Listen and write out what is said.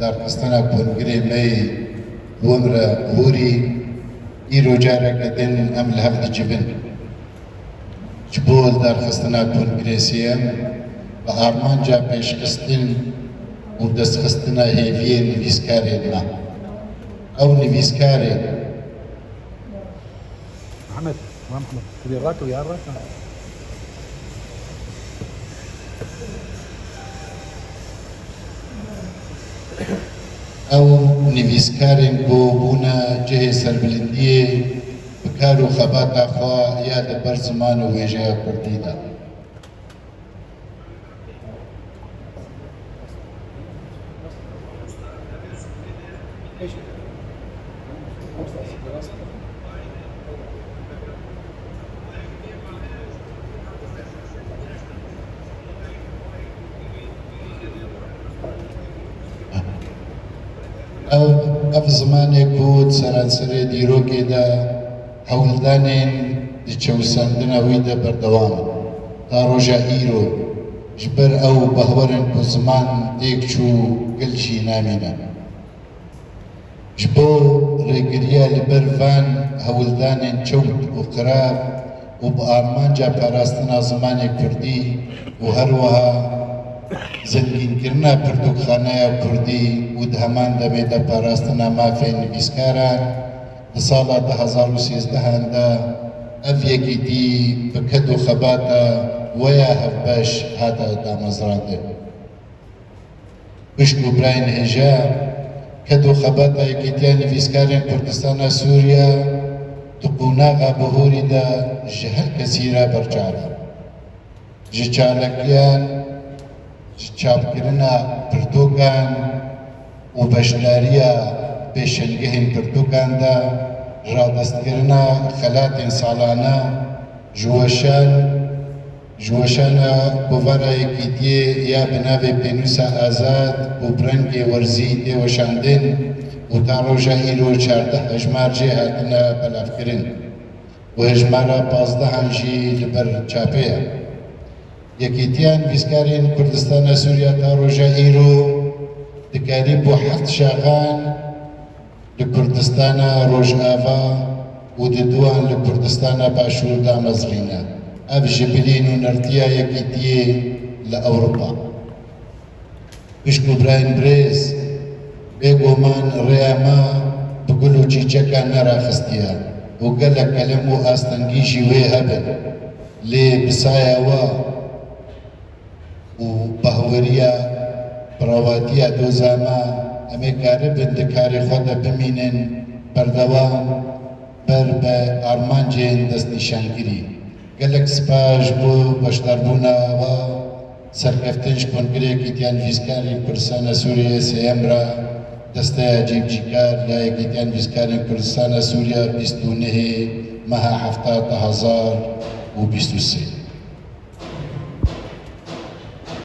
دارخستنا کنگره می ومرا هوری ایرو جارك دن ام الهفد جبن جبول دارخستنا کنگره سيام و آرمان جا پیش خستن و دست خستنا هیویه نویسکاره ما او نویسکاره محمد كبيرات ويا الراس او نویسکارن بو بونا جه سربلندیه بکارو خباتا خوا یا دبر زمان و ویجه کردی دا اف زمانه بود سرانسری دیروکی دا هولدانین دی چوساندنا ویدا بردوام تا روژا ایرو جبر او بهورن کو زمان دیک چو گلچی نامینا جبو ریگریا لبر فان هولدانین چوت و قراب و با آرمان جا پاراستنا زمان کردی و هر وها زنگین کرنا پرتوکخانه کردی و دهمان دمی دا پاراستنا مافی نویسکاران سالا 2013 دا اف یکی دی بکد و خباتا ویا هفباش هاتا دا مزراده بشکو براین هجا کد و خباتا یکی دیا نویسکاران کردستان سوریا تقوناغا بهوری دا جهر کسیرا برچالا جچالکیان چاپکردنا پرتوکان و بەشداریە پێشەنگەهین پرتوکاندا ڕادەستکردنا خەلاتێن ساڵانە ژوەشانە کۆڤارایەکی دیێ یا بناوێ پێنووسە ئازاد و برەنگێ وەرزی تێوەشاندن و تا ڕۆژە ئیرۆ 14 هەژمار جێ هاتنە بەلافکردن و هەژمارە 15 ژی لەبەر چاپەیە یەکێتیان ویسکارین کوردستانە سووریا تا ڕۆژە ئیرۆ دکاری بۆ 7 شاغان لە کوردستانە ڕۆژئاوا و دوان لە کوردستانە باشوور دامەزرینە ئەف ji bilên û nertiya yekîtiyê li Ewropa pişt ku birayên birêz bêguman rêya me bi gul û çîçekan neraxistiye û gelek kelem û astengî jî wê hebe lê bi saya we û bahweriya piravatiya doza me em ê karibin di karê xwe de bimînin berdewam ber bi armancên destnîşangirî gelek spas ji bo beşdarbûna we serkeftin ji kongirekî tiyan vîskarên Kurdistana Sûriyê sêyem ra desteya cêvcîkar ya yekîtiyan vîskarên Kurdistana Sûriya 29 meha 7 2023